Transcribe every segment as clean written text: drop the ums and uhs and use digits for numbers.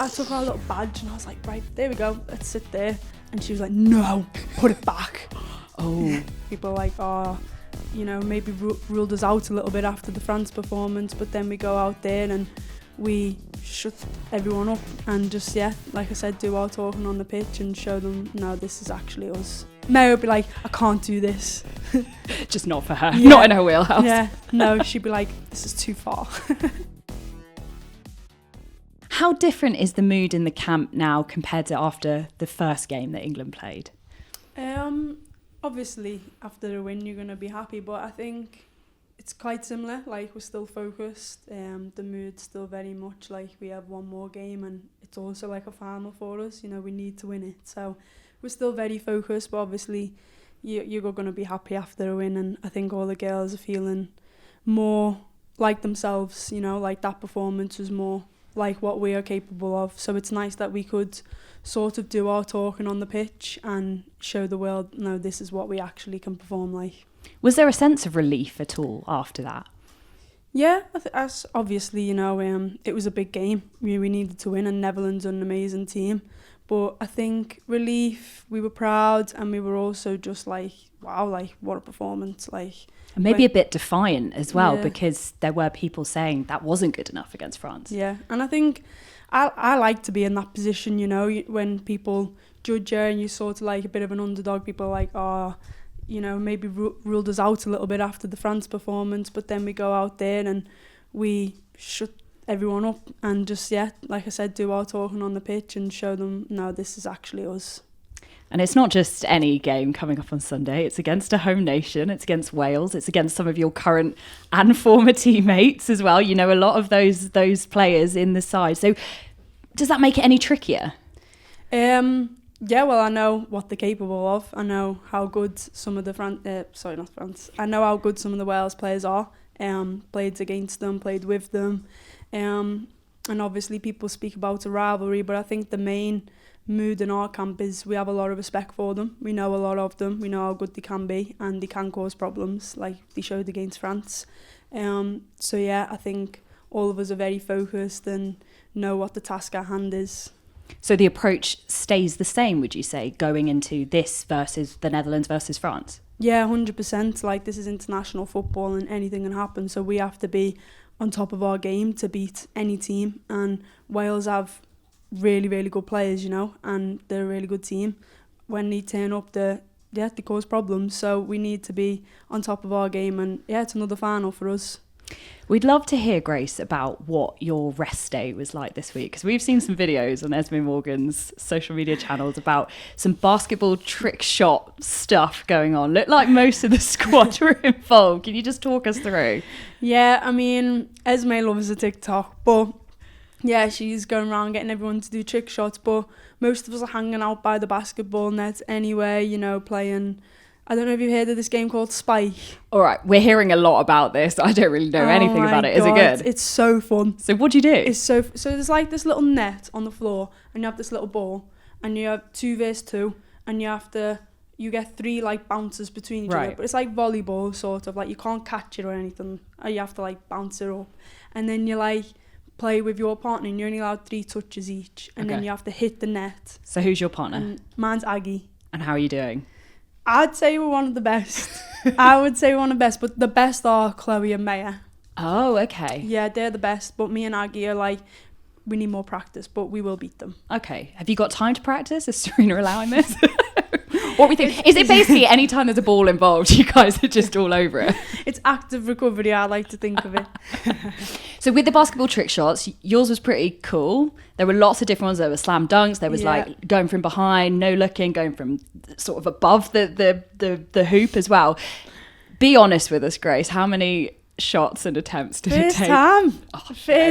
took our little badge and I was like, right, there we go, let's sit there. And she was like, no, put it back. Oh. People are like, maybe ruled us out a little bit after the France performance, but then we go out there and we shut everyone up and just, like I said, do our talking on the pitch and show them, no, this is actually us. Mary would be like, I can't do this. Just not for her, not in her wheelhouse. Yeah, no, she'd be like, this is too far. How different is the mood in the camp now compared to after the first game that England played? Obviously, after a win, you're going to be happy, but I think it's quite similar. Like, we're still focused. The mood's still very much like we have one more game, and it's also like a final for us. You know, we need to win it. So we're still very focused, but obviously you're going to be happy after a win, and I think all the girls are feeling more like themselves. You know, like that performance was more like what we are capable of. So it's nice that we could sort of do our talking on the pitch and show the world, no, this is what we actually can perform like. Was there a sense of relief at all after that? Yeah, as obviously, it was a big game. We needed to win, and Netherlands are an amazing team. But I think relief, we were proud, and we were also just like, wow, like what a performance. Like, and maybe a bit defiant as well, because there were people saying that wasn't good enough against France. Yeah, and I think I like to be in that position, when people judge you and you're sort of like a bit of an underdog. People are like, maybe ruled us out a little bit after the France performance, but then we go out there and we shut everyone up and just, like I said, do our talking on the pitch and show them, no, this is actually us. And it's not just any game coming up on Sunday. It's against a home nation. It's against Wales. It's against some of your current and former teammates as well. You know, a lot of those players in the side. So does that make it any trickier? Yeah, well, I know what they're capable of. I know how good some of the I know how good some of the Wales players are. Played against them, played with them. And obviously people speak about a rivalry, but I think the main mood in our camp is we have a lot of respect for them. We know a lot of them. We know how good they can be, and they can cause problems like they showed against France. I think all of us are very focused and know what the task at hand is. So the approach stays the same, would you say, going into this versus the Netherlands versus France? Yeah, 100%. Like, this is international football and anything can happen. So we have to be on top of our game to beat any team. And Wales have really, really good players, and they're a really good team. When they turn up, they cause problems. So we need to be on top of our game. And it's another final for us. We'd love to hear, Grace, about what your rest day was like this week, because we've seen some videos on Esme Morgan's social media channels about some basketball trick shot stuff going on. Looked like most of the squad were involved. Can you just talk us through? Yeah, I mean, Esme loves a TikTok, but she's going around getting everyone to do trick shots, but most of us are hanging out by the basketball net anyway, playing. I don't know if you've heard of this game called Spike. All right, we're hearing a lot about this. I don't really know anything about it. Is it good? It's so fun. So what do you do? It's so there's like this little net on the floor, and you have this little ball, and you have 2 versus 2, and you get 3 like bounces between each other. But it's like volleyball, sort of, like you can't catch it or anything. You have to like bounce it up, and then you like play with your partner, and you're only allowed 3 touches each, and then you have to hit the net. So who's your partner? And mine's Aggie. And how are you doing? I'd say we're one of the best. I would say we're one of the best, but the best are Chloe and Maya. Oh, okay. Yeah, they're the best, but me and Aggie are like, we need more practice, but we will beat them. Okay. Have you got time to practice? Is Serena allowing this? What we think? Is it basically any time there's a ball involved, you guys are just all over it? It's active recovery, I like to think of it. So with the basketball trick shots, yours was pretty cool. There were lots of different ones. There were slam dunks. There was like going from behind, no looking, going from sort of above the hoop as well. Be honest with us, Grace. How many shots and attempts did it take?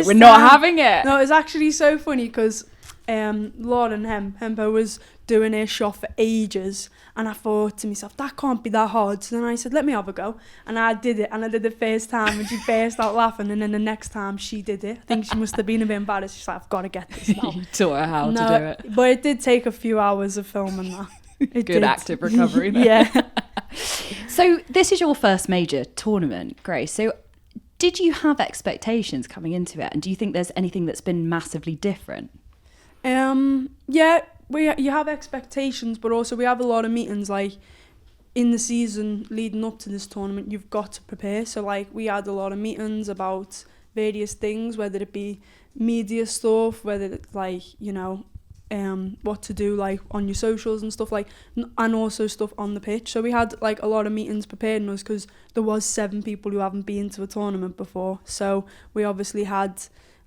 We're not having it. No, it's actually so funny because Lauren Hempo was doing her shot for ages, and I thought to myself, that can't be that hard. So then I said, let me have a go, and I did it, and I did it first time, and she burst out laughing, and then the next time she did it, I think she must have been a bit embarrassed. She's like, I've got to get this now. You taught her how to do it. But it did take a few hours of filming that. Good active recovery there. Yeah. So this is your first major tournament, Grace. So did you have expectations coming into it, and do you think there's anything that's been massively different? Yeah, you have expectations, but also we have a lot of meetings, like, in the season leading up to this tournament. You've got to prepare. So, like, we had a lot of meetings about various things, whether it be media stuff, whether it's, like, you know, what to do, like, on your socials and stuff, like, and also stuff on the pitch. So we had, like, a lot of meetings preparing us, because there was 7 people who haven't been to a tournament before. So we obviously had,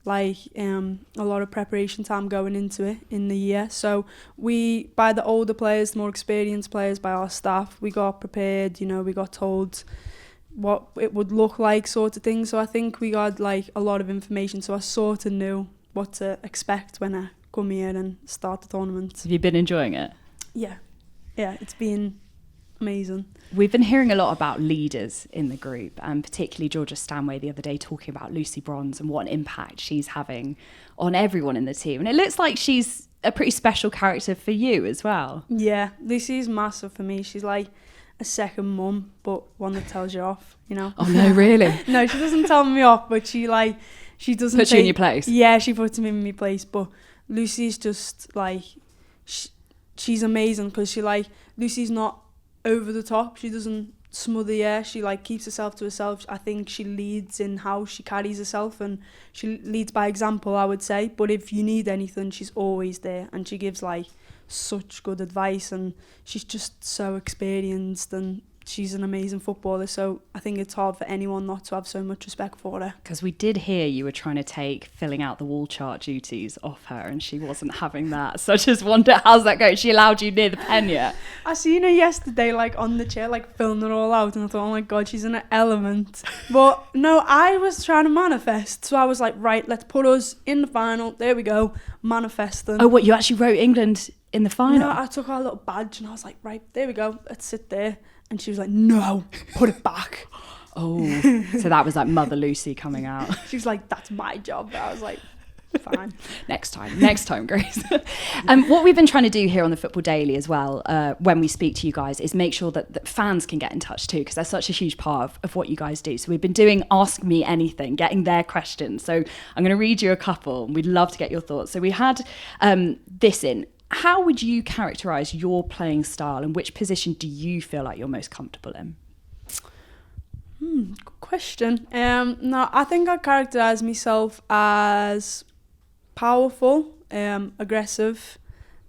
like, a lot of preparation time going into it in the year. So we, by the older players, the more experienced players, by our staff, we got prepared, you know, we got told what it would look like, sort of thing. So I think we got, like, a lot of information, so I sort of knew what to expect when I come here and start the tournament. Have you been enjoying it? Yeah, it's been amazing. We've been hearing a lot about leaders in the group, and particularly Georgia Stanway the other day talking about Lucy Bronze and what an impact she's having on everyone in the team. And it looks like she's a pretty special character for you as well. Yeah, Lucy's massive for me. She's like a second mum, but one that tells you off, you know. Oh no, really? No, she doesn't tell me off, but she doesn't put you in your place. Yeah, she puts me in my place. But Lucy's just, like, she's amazing, because Lucy's not over the top. She doesn't smother you. She, like, keeps herself to herself. I think she leads in how she carries herself, and she leads by example, I would say. But if you need anything, she's always there, and she gives, like, such good advice, and she's just so experienced, and she's an amazing footballer. So I think it's hard for anyone not to have so much respect for her. Because we did hear you were trying to take filling out the wall chart duties off her, and she wasn't having that. So I just wonder, how's that going? She allowed you near the pen yet? I seen her yesterday, like, on the chair, like, filling it all out, and I thought, oh my God, she's in her element. But no, I was trying to manifest. So I was like, right, let's put us in the final. There we go, manifesting. Oh, what, you actually wrote England in the final? No, I took our little badge and I was like, right, there we go, let's sit there. And she was like, no, put it back. Oh, so that was like Mother Lucy coming out. She was like, that's my job. I was like, fine. Next time, Grace. What we've been trying to do here on the Football Daily as well, when we speak to you guys, is make sure that fans can get in touch too, because they're such a huge part of what you guys do. So we've been doing Ask Me Anything, getting their questions. So I'm going to read you a couple, and we'd love to get your thoughts. So we had this in. How would you characterise your playing style, and which position do you feel like you're most comfortable in? Good question. No, I think I characterise myself as powerful, aggressive,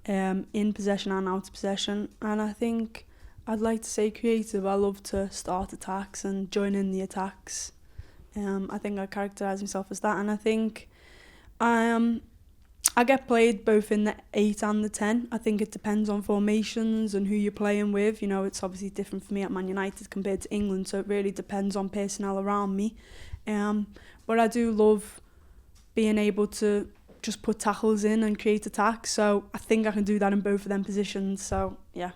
in possession and out of possession. And I think I'd like to say creative. I love to start attacks and join in the attacks. I think I characterise myself as that. And I think I get played both in the 8 and the 10. I think it depends on formations and who you're playing with. You know, it's obviously different for me at Man United compared to England, so it really depends on personnel around me. But I do love being able to just put tackles in and create attacks, so I think I can do that in both of them positions, so yeah.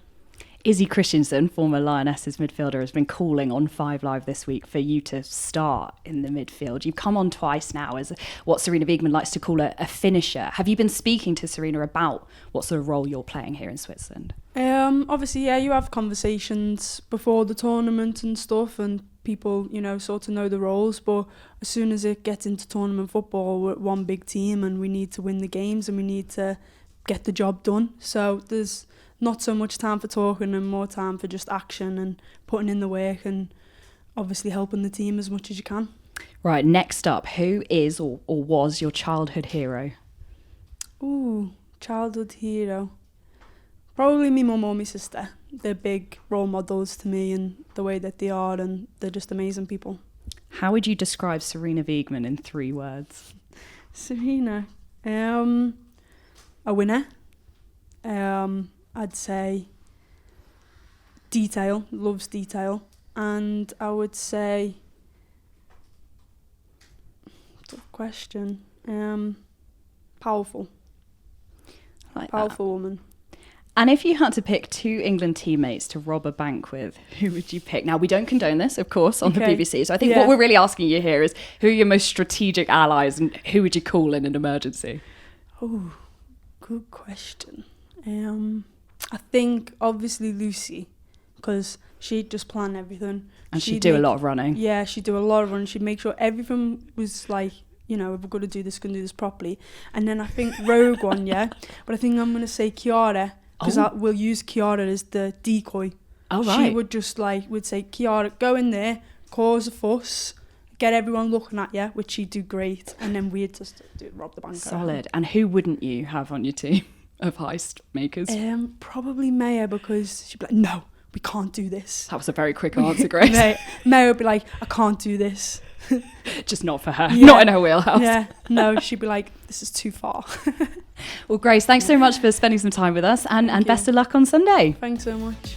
Izzy Christensen, former Lionesses midfielder, has been calling on 5 Live this week for you to start in the midfield. You've come on twice now as what Sarina Wiegman likes to call a finisher. Have you been speaking to Sarina about what sort of role you're playing here in Switzerland? Obviously, yeah, you have conversations before the tournament and stuff, and people, you know, sort of know the roles. But as soon as it gets into tournament football, we're one big team, and we need to win the games, and we need to get the job done. So there's not so much time for talking and more time for just action and putting in the work and obviously helping the team as much as you can. Right, next up, who is or was your childhood hero? Ooh, childhood hero. Probably my mum or my sister. They're big role models to me in the way that they are, and they're just amazing people. How would you describe Sarina Wiegman in 3 words? Sarina, a winner. I'd say detail, loves detail, and I would say, tough question, powerful. Like powerful woman. And if you had to pick 2 England teammates to rob a bank with, who would you pick? Now, we don't condone this, of course, on the BBC. So I think what we're really asking you here is, who are your most strategic allies, and who would you call in an emergency? Oh, good question. I think obviously Lucy, because she'd just plan everything. And she'd do a lot of running. Yeah, she'd do a lot of running. She'd make sure everything was like you know, if we're going to do this, going to do this properly. And then I think Rogue one, yeah. But I think I'm going to say Kiara, because we'll use Kiara as the decoy. Oh, right. She would just like, would say, Kiara, go in there, cause a fuss, get everyone looking at you, which she'd do great. And then we'd just rob the bank. Solid. And who wouldn't you have on your team of heist makers? Probably Maya, because she'd be like, no, we can't do this. That was a very quick answer, Grace. Maya would be like, I can't do this. Just not for her. Not in her wheelhouse. Yeah, no, she'd be like, this is too far. Well, Grace, thanks so much for spending some time with us, and best of luck on Sunday. Thanks so much.